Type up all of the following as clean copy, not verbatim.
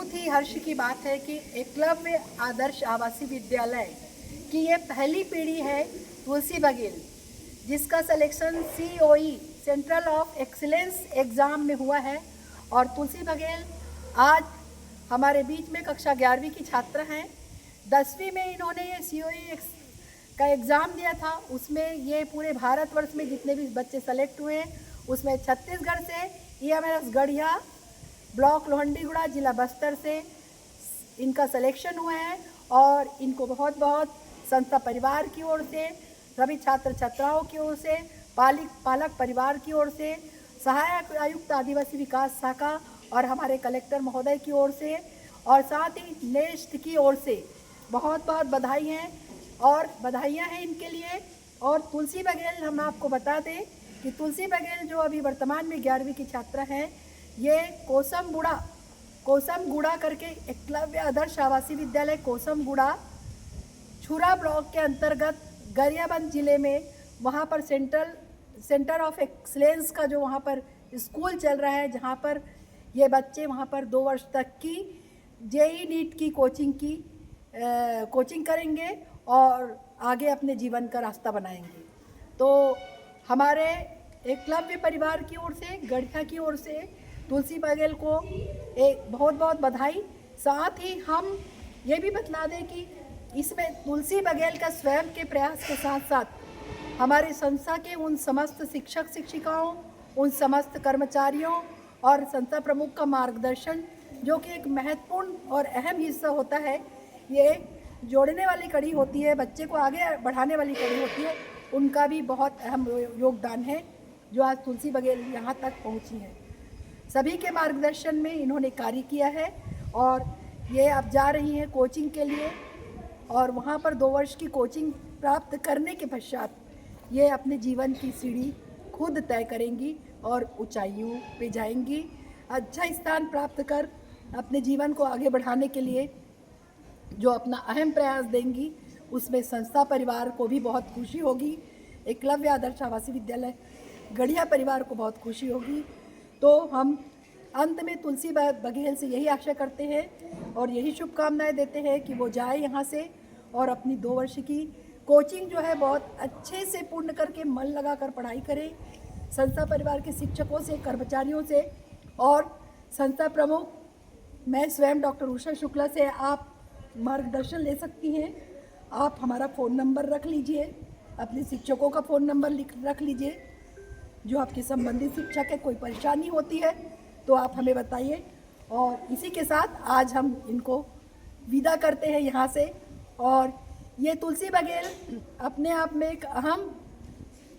बहुत ही हर्ष की बात है कि एकलव्य आदर्श आवासीय विद्यालय की ये पहली पीढ़ी है तुलसी बघेल, जिसका selection COE central of excellence exam में हुआ है। और तुलसी बघेल आज हमारे बीच में कक्षा 11वीं की छात्र हैं। 10वीं में इन्होंने ये COE का एग्ज़ाम दिया था। उसमें ये पूरे भारतवर्ष में जितने भी बच्चे सेलेक्ट हुए हैं उसमें छत्तीसगढ़ से EMRS गढ़िया, ब्लॉक लोहंडीगुड़ा, जिला बस्तर से इनका सिलेक्शन हुआ है। और इनको बहुत बहुत संस्था परिवार की ओर से, सभी छात्र छात्राओं की ओर से, पालक परिवार की ओर से, सहायक आयुक्त आदिवासी विकास शाखा और हमारे कलेक्टर महोदय की ओर से, और साथ ही नेस्ट की ओर से बहुत बहुत बधाई हैं और बधाइयाँ हैं इनके लिए। और तुलसी बघेल, हम आपको बता दें कि तुलसी बघेल जो अभी वर्तमान में 11वीं की छात्रा हैं, ये कोसमगुड़ा करके एकलव्य आदर्श आवासीय विद्यालय कोसमगुड़ा छुरा ब्लॉक के अंतर्गत गरियाबंद जिले में, वहाँ पर सेंटर ऑफ एक्सीलेंस का जो वहाँ पर स्कूल चल रहा है, जहाँ पर ये बच्चे वहाँ पर 2 वर्ष तक की JEE नीट की कोचिंग करेंगे और आगे अपने जीवन का रास्ता बनाएंगे। तो हमारे एकलव्य परिवार की ओर से, गढ़िया की ओर से तुलसी बघेल को एक बहुत बहुत बधाई। साथ ही हम ये भी बतला दें कि इसमें तुलसी बघेल का स्वयं के प्रयास के साथ साथ हमारी संस्था के उन समस्त शिक्षक शिक्षिकाओं, उन समस्त कर्मचारियों और संस्था प्रमुख का मार्गदर्शन, जो कि एक महत्वपूर्ण और अहम हिस्सा होता है, ये जोड़ने वाली कड़ी होती है, बच्चे को आगे बढ़ाने वाली कड़ी होती है, उनका भी बहुत अहम योगदान है जो आज तुलसी बघेल यहाँ तक पहुँची है। सभी के मार्गदर्शन में इन्होंने कार्य किया है और ये अब जा रही हैं कोचिंग के लिए, और वहाँ पर 2 वर्ष की कोचिंग प्राप्त करने के पश्चात ये अपने जीवन की सीढ़ी खुद तय करेंगी और ऊंचाइयों पे जाएंगी। अच्छा स्थान प्राप्त कर अपने जीवन को आगे बढ़ाने के लिए जो अपना अहम प्रयास देंगी, उसमें संस्था परिवार को भी बहुत खुशी होगी, एकलव्य आदर्श आवासीय विद्यालय गढ़िया परिवार को बहुत खुशी होगी। तो हम अंत में तुलसी बघेल से यही आशा करते हैं और यही शुभकामनाएं देते हैं कि वो जाए यहाँ से और अपनी 2 वर्ष की कोचिंग जो है बहुत अच्छे से पूर्ण करके मन लगाकर पढ़ाई करें। संस्था परिवार के शिक्षकों से, कर्मचारियों से और संस्था प्रमुख मैं स्वयं डॉक्टर उषा शुक्ला से आप मार्गदर्शन ले सकती हैं। आप हमारा फ़ोन नंबर रख लीजिए, अपने शिक्षकों का फ़ोन नंबर रख लीजिए, जो आपके संबंधित शिक्षक है, कोई परेशानी होती है तो आप हमें बताइए। और इसी के साथ आज हम इनको विदा करते हैं यहाँ से। और ये तुलसी बघेल अपने आप में एक अहम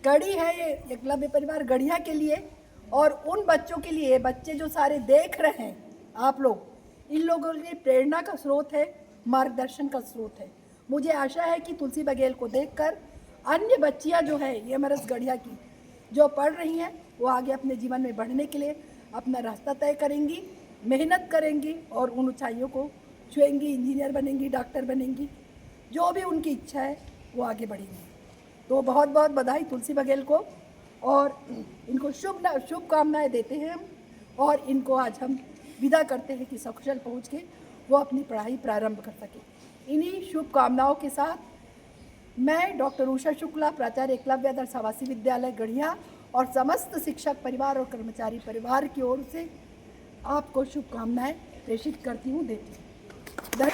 कड़ी है ये एकलव्य परिवार गढ़िया के लिए और उन बच्चों के लिए, बच्चे जो सारे देख रहे हैं आप लोग, इन लोगों के लिए प्रेरणा का स्रोत है, मार्गदर्शन का स्रोत है। मुझे आशा है कि तुलसी बघेल को देखकर अन्य बच्चियां जो है EMRS गढ़िया की जो पढ़ रही हैं, वो आगे अपने जीवन में बढ़ने के लिए अपना रास्ता तय करेंगी, मेहनत करेंगी और उन ऊंचाइयों को छुएंगी, इंजीनियर बनेंगी, डॉक्टर बनेंगी, जो भी उनकी इच्छा है वो आगे बढ़ेंगी। तो बहुत बहुत बधाई तुलसी बघेल को और इनको शुभकामनाएं देते हैं हम, और इनको आज हम विदा करते हैं कि सकुशल पहुँच के वो अपनी पढ़ाई प्रारंभ कर सके। इन्हीं शुभकामनाओं के साथ मैं डॉक्टर उषा शुक्ला, प्राचार्य एकलव्य आदर्श आवासीय विद्यालय गढ़िया और समस्त शिक्षक परिवार और कर्मचारी परिवार की ओर से आपको शुभकामनाएं प्रेषित करती हूँ, देती हूँ।